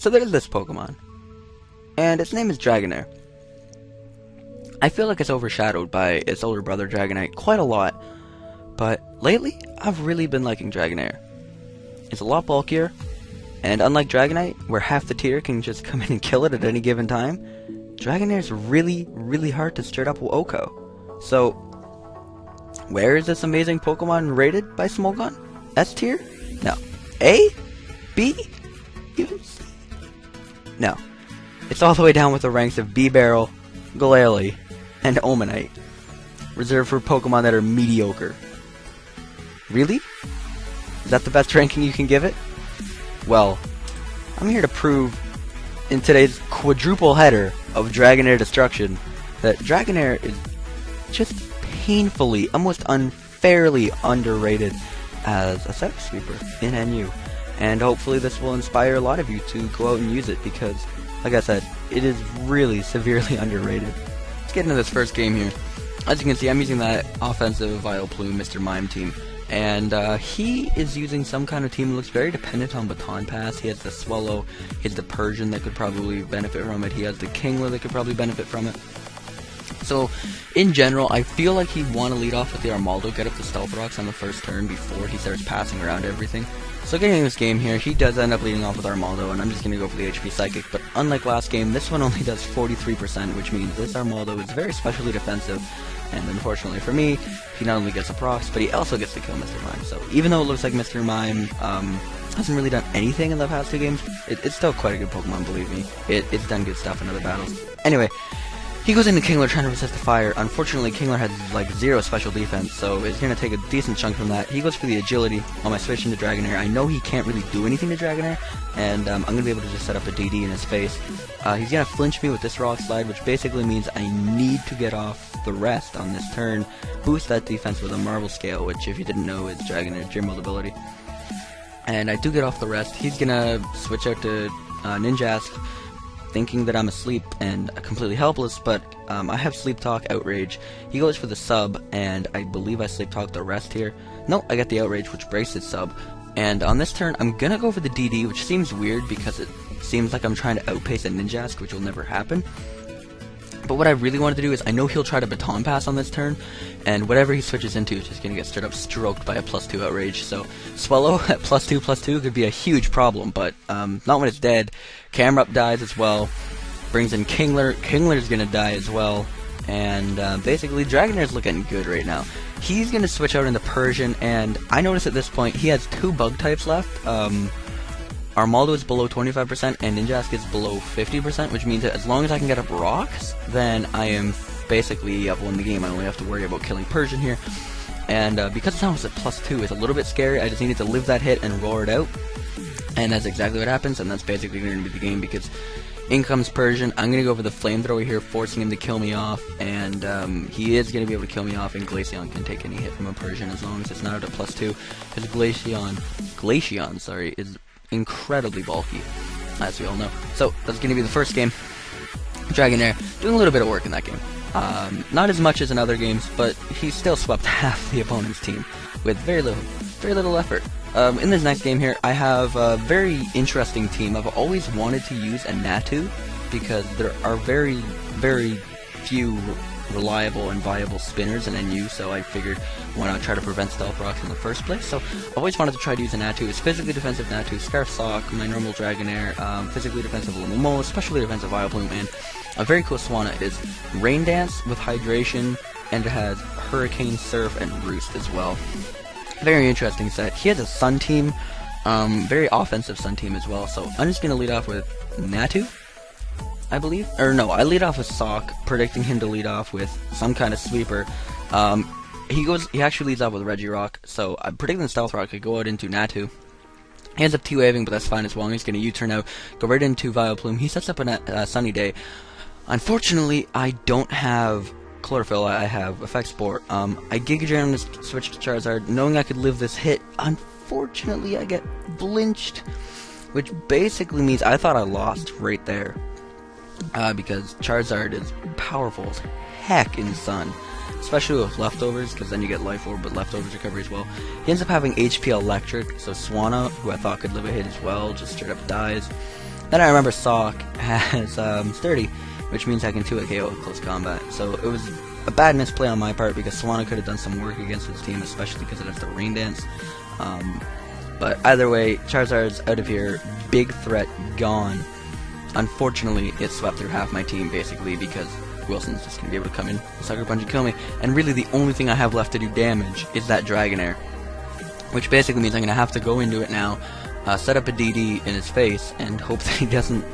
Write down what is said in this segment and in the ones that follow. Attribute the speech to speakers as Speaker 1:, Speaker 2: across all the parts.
Speaker 1: So there's this Pokemon, and its name is Dragonair. I feel like it's overshadowed by its older brother Dragonite quite a lot, but lately I've really been liking Dragonair. It's a lot bulkier, and unlike Dragonite, where half the tier can just come in and kill it at any given time, Dragonair's really hard to straight up OHKO. So, where is this amazing Pokemon rated by Smogon? S tier? No. A? B? Even C? No. It's all the way down with the ranks of B-Barrel, Glalie, and Omanite, reserved for Pokemon that are mediocre. Really? Is that the best ranking you can give it? Well, I'm here to prove in today's quadruple header of Dragonair Destruction that Dragonair is just painfully, almost unfairly underrated as a set sweeper in NU. And hopefully this will inspire a lot of you to go out and use it because, like I said, it is really severely underrated. Let's get into this first game here. As you can see, I'm using that offensive Vileplume Mr. Mime team. And he is using some kind of team that looks very dependent on Baton Pass. He has the Swallow, he has the Persian that could probably benefit from it, he has the Kingler that could probably benefit from it. So, in general, I feel like he'd want to lead off with the Armaldo, get up the Stealth Rocks on the first turn before he starts passing around everything. So getting in this game here, he does end up leading off with Armaldo, and I'm just going to go for the HP Psychic, but unlike last game, this one only does 43%, which means this Armaldo is very specially defensive, and unfortunately for me, he not only gets the procs, but he also gets to kill Mr. Mime. So even though it looks like Mr. Mime hasn't really done anything in the past two games, it's still quite a good Pokemon, believe me. It's done good stuff in other battles. Anyway, he goes into Kingler trying to resist the fire. Unfortunately, Kingler has like 0 special defense, so it's going to take a decent chunk from that. He goes for the agility on my switch into Dragonair. I know he can't really do anything to Dragonair, and I'm going to be able to just set up a DD in his face. He's going to flinch me with this Rock Slide, which basically means I need to get off the rest on this turn, boost that defense with a Marble Scale, which if you didn't know is Dragonair's Gym Mode ability. And I do get off the rest. He's going to switch out to Ninjask, thinking that I'm asleep and completely helpless, but I have Sleep Talk, Outrage. He goes for the sub, and I believe I Sleep Talk the rest here. No, I get the Outrage, which breaks his sub. And on this turn, I'm gonna go for the DD, which seems weird because it seems like I'm trying to outpace a Ninjask, which will never happen. But what I really wanted to do is, I know he'll try to Baton Pass on this turn, and whatever he switches into is just going to get straight up stroked by a +2 Outrage. So, Swallow at +2/+2 could be a huge problem, but not when it's dead. Camerupt dies as well, brings in Kingler. Kingler's going to die as well, and basically Dragonair's looking good right now. He's going to switch out into Persian, and I notice at this point he has 2 bug types left. Armaldo is below 25% and Ninjask is below 50%, which means that as long as I can get up rocks, then I am basically up won the game. I only have to worry about killing Persian here. And because Sound was at +2, it's a little bit scary. I just needed to live that hit and roar it out. And that's exactly what happens, and that's basically going to be the game because in comes Persian. I'm going to go for the Flamethrower here, forcing him to kill me off, and he is going to be able to kill me off, and Glaceon can take any hit from a Persian as long as it's not at +2, because Glaceon, sorry, is incredibly bulky, as we all know. So that's going to be the first game. Dragonair doing a little bit of work in that game. Not as much as in other games, but he still swept half the opponent's team with very little effort. In this next game here, I have a very interesting team. I've always wanted to use a Natu because there are very few reliable and viable spinners in NU, so I figured why not try to prevent Stealth Rocks in the first place. So I've always wanted to try to use a Natu. It's physically defensive Natu, Scarf Sock, my normal Dragonair, physically defensive Limomola, especially defensive Vileplume, and a very cool Swanna is Rain Dance with Hydration, and it has Hurricane, Surf, and Roost as well. Very interesting set. He has a Sun team, very offensive Sun team as well, so I'm just going to lead off with Natu, I believe. Or no, I lead off with Sock, predicting him to lead off with some kind of sweeper. He actually leads off with Regirock, so I'm predicting Stealth Rock could go out into Natu. He ends up T-waving, but that's fine as long as he's going to U-turn out, go right into Vileplume. He sets up a Sunny Day. Unfortunately, I don't have Chlorophyll, I have Effect Sport. I Giga Drain on this switch to Charizard, knowing I could live this hit. Unfortunately, I get blinched, which basically means I thought I lost right there. Because Charizard is powerful as heck in Sun, especially with Leftovers, because then you get Life Orb, but Leftovers recovery as well. He ends up having HP Electric, so Swanna, who I thought could live a hit as well, just straight up dies. Then I remember Sock has Sturdy, which means I can 2-hit KO with close combat. So it was a bad misplay on my part because Swanna could have done some work against his team, especially because it has the Rain Dance. But either way, Charizard's out of here. Big threat gone. Unfortunately, it swept through half my team basically because Wilson's just going to be able to come in, Sucker Punch, and kill me. And really the only thing I have left to do damage is that Dragonair, which basically means I'm going to have to go into it now, set up a DD in his face, and hope that he doesn't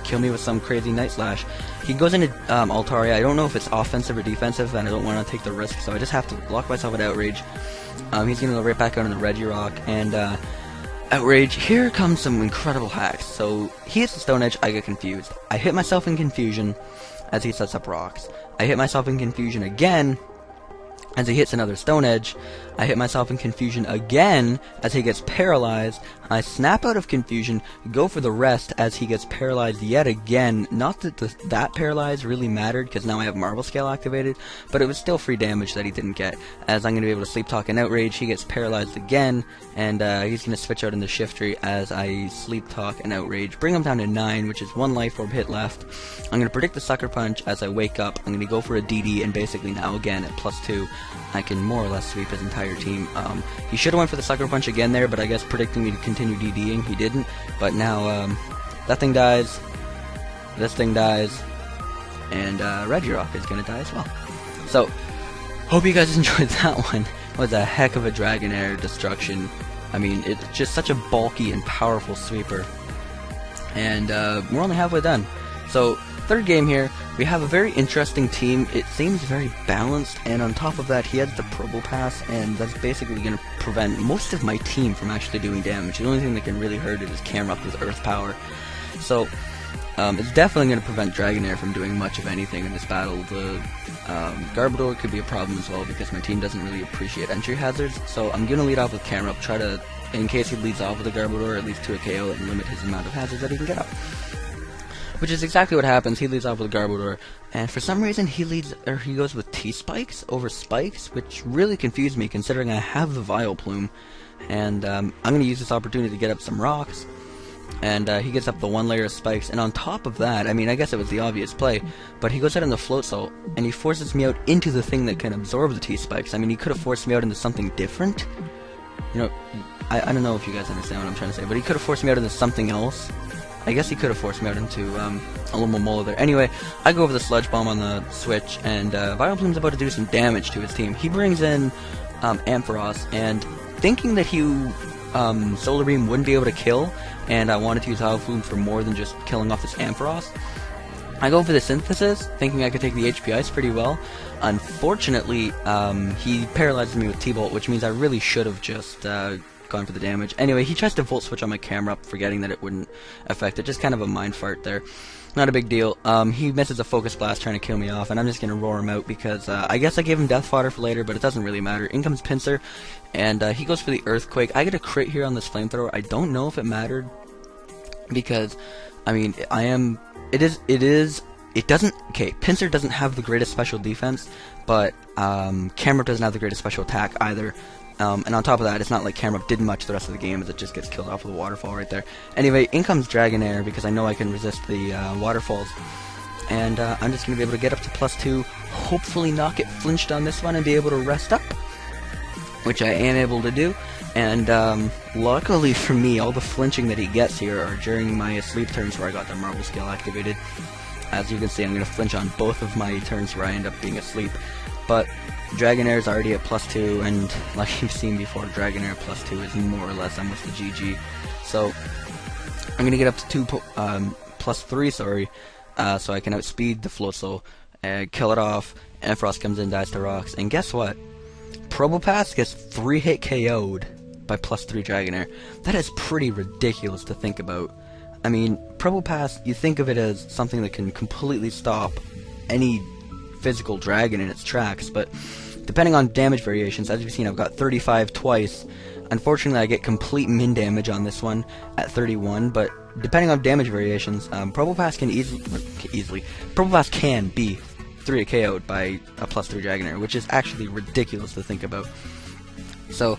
Speaker 1: kill me with some crazy Night Slash. He goes into Altaria. I don't know if it's offensive or defensive, and I don't want to take the risk, so I just have to lock myself at Outrage. He's going to go right back out on the Regirock, and Outrage, here comes some incredible hacks. So he hits the Stone Edge, I get confused. I hit myself in Confusion as he sets up rocks. I hit myself in Confusion again as he hits another Stone Edge. I hit myself in Confusion again as he gets paralyzed. I snap out of Confusion, go for the rest as he gets paralyzed yet again. Not that that paralyze really mattered because now I have Marble Scale activated, but it was still free damage that he didn't get, as I'm going to be able to Sleep Talk and Outrage. He gets paralyzed again, and he's going to switch out into Shiftry as I Sleep Talk and Outrage. Bring him down to 9, which is 1 Life Orb hit left. I'm going to predict the Sucker Punch as I wake up. I'm going to go for a DD, and basically now again at +2, I can more or less sweep his entire team. He should have went for the Sucker Punch again there, but I guess predicting me to continue DDing, he didn't. But now, that thing dies, this thing dies, and Regirock is going to die as well. So, hope you guys enjoyed that one. It was a heck of a Dragonair Destruction. I mean, it's just such a bulky and powerful sweeper. And we're only halfway done. So, third game here, we have a very interesting team. It seems very balanced, and on top of that, he has the Probo Pass, and that's basically going to prevent most of my team from actually doing damage. The only thing that can really hurt it is Camerupt with Earth Power. So, it's definitely going to prevent Dragonair from doing much of anything in this battle. The Garbodor could be a problem as well, because my team doesn't really appreciate entry hazards. So, I'm going to lead off with Camerupt, try to, in case he leads off with a Garbodor, at least to a KO and limit his amount of hazards that he can get up. Which is exactly what happens. He leads off with Garbodor, and for some reason he goes with T-Spikes over Spikes, which really confused me considering I have the Vileplume. And I'm going to use this opportunity to get up some rocks, and he gets up the 1 layer of Spikes, and on top of that, I mean, I guess it was the obvious play, but he goes out on the Float Salt, and he forces me out into the thing that can absorb the T-Spikes. I mean, he could have forced me out into something different. You know, I don't know if you guys understand what I'm trying to say, but he could have forced me out into something else. I guess he could have forced me out into a little Momola there. Anyway, I go over the Sludge Bomb on the switch, and Vileplume's about to do some damage to his team. He brings in Ampharos, and thinking that he Solar Beam wouldn't be able to kill, and I wanted to use Vileplume for more than just killing off this Ampharos, I go for the Synthesis, thinking I could take the HP Ice pretty well. Unfortunately, he paralyzes me with T-Bolt, which means I really should have just gone for the damage. Anyway, he tries to Volt Switch on my camera, forgetting that it wouldn't affect it. Just kind of a mind fart there. Not a big deal. He misses a Focus Blast trying to kill me off, and I'm just going to roar him out because I guess I gave him Death Fodder for later, but it doesn't really matter. In comes Pinsir, and he goes for the Earthquake. I get a crit here on this Flamethrower. I don't know if it mattered because, I mean, it doesn't, okay, Pinsir doesn't have the greatest special defense, but Camerupt doesn't have the greatest special attack either. And on top of that, it's not like Camerupt did much the rest of the game, as it just gets killed off with a waterfall right there. Anyway, in comes Dragonair, because I know I can resist the waterfalls. And I'm just going to be able to get up to +2, hopefully not get flinched on this one and be able to rest up, which I am able to do. And luckily for me, all the flinching that he gets here are during my sleep turns where I got the Marble Scale activated. As you can see, I'm going to flinch on both of my turns where I end up being asleep. But Dragonair is already at +2, and like you've seen before, Dragonair +2 is more or less almost a GG. So I'm going to get up to +3, sorry, so I can outspeed the Floatzel, kill it off. Ampharos comes in, dies to rocks, and guess what? Probopass gets 3-hit KO'd by +3 Dragonair. That is pretty ridiculous to think about. I mean, Probopass, you think of it as something that can completely stop any physical dragon in its tracks, but depending on damage variations, as you've seen, I've got 35 twice. Unfortunately, I get complete min damage on this one at 31, but depending on damage variations, Probopass can Probopass can be 3 KO'd by a +3 Dragonair, which is actually ridiculous to think about. So,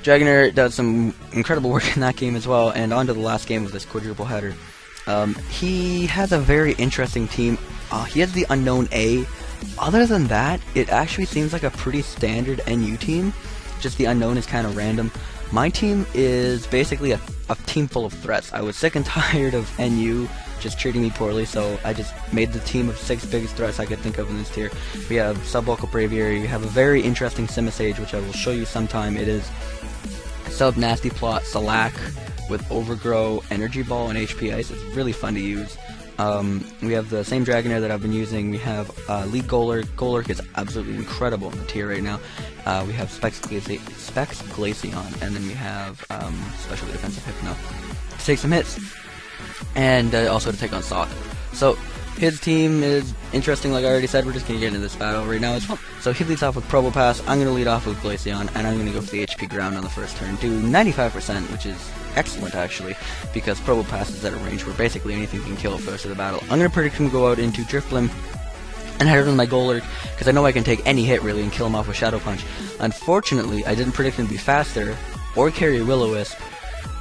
Speaker 1: Dragonair does some incredible work in that game as well, and on to the last game of this quadruple header. He has a very interesting team. He has the unknown A. Other than that, it actually seems like a pretty standard NU team. Just the unknown is kind of random. My team is basically a team full of threats. I was sick and tired of NU just treating me poorly, so I just made the team of 6 biggest threats I could think of in this tier. We have Subvocal Braviary, we have a very interesting Simisage, which I will show you sometime. It is Sub Nasty Plot, Salac with Overgrow, Energy Ball, and HP Ice. It's really fun to use. We have the same Dragonair that I've been using. We have Lead Golurk. Golurk is absolutely incredible in the tier right now. We have Specs Glaceon, and then we have Specially Defensive Hypno to take some hits, and also to take on Sock. So his team is interesting, like I already said. We're just going to get into this battle right now as well. So he leads off with Probopass. I'm going to lead off with Glaceon, and I'm going to go for the HP ground on the first turn. Do 95%, which is excellent actually, because Probopass is at a range where basically anything can kill first of the battle. I'm going to predict him to go out into Drifblim and head with my Golurk, because I know I can take any hit really and kill him off with Shadow Punch. Unfortunately, I didn't predict him to be faster or carry Will-O-Wisp,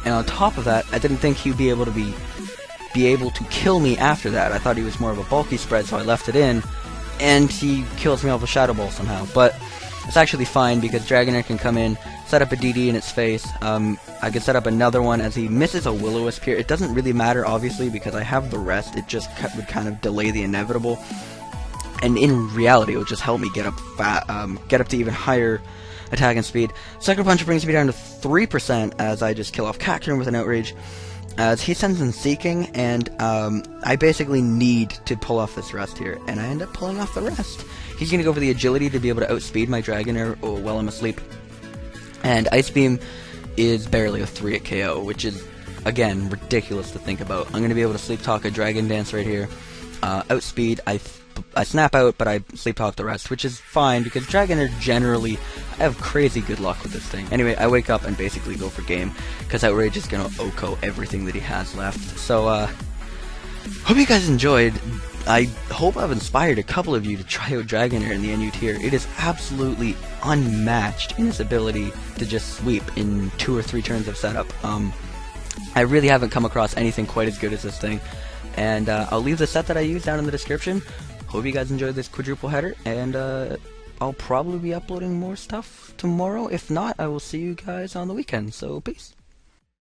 Speaker 1: and on top of that, I didn't think he'd be able to kill me after that. I thought he was more of a bulky spread, so I left it in, and he kills me off with Shadow Ball somehow. But it's actually fine, because Dragonair can come in, set up a DD in its face. I could set up another one as he misses a Will-O-Wisp here. It doesn't really matter, obviously, because I have the rest. It just would kind of delay the inevitable. And in reality, it would just help me get up to even higher attack and speed. Sucker Punch brings me down to 3% as I just kill off Cacturne with an Outrage. As he sends in Seeking, and I basically need to pull off this rest here, and I end up pulling off the rest. He's going to go for the agility to be able to outspeed my Dragonair while I'm asleep. And Ice Beam is barely a 3 at KO, which is, again, ridiculous to think about. I'm going to be able to Sleep Talk a Dragon Dance right here. Outspeed, I snap out, but I Sleep Talk the rest, which is fine, because Dragonair generally, I have crazy good luck with this thing. Anyway, I wake up and basically go for game, because Outrage is going to OHKO everything that he has left. So, hope you guys enjoyed. I hope I've inspired a couple of you to try out Dragonair in the NU tier. It is absolutely unmatched in its ability to just sweep in 2 or 3 turns of setup. I really haven't come across anything quite as good as this thing. And I'll leave the set that I use down in the description. Hope you guys enjoyed this quadruple header, and I'll probably be uploading more stuff tomorrow. If not, I will see you guys on the weekend, so peace.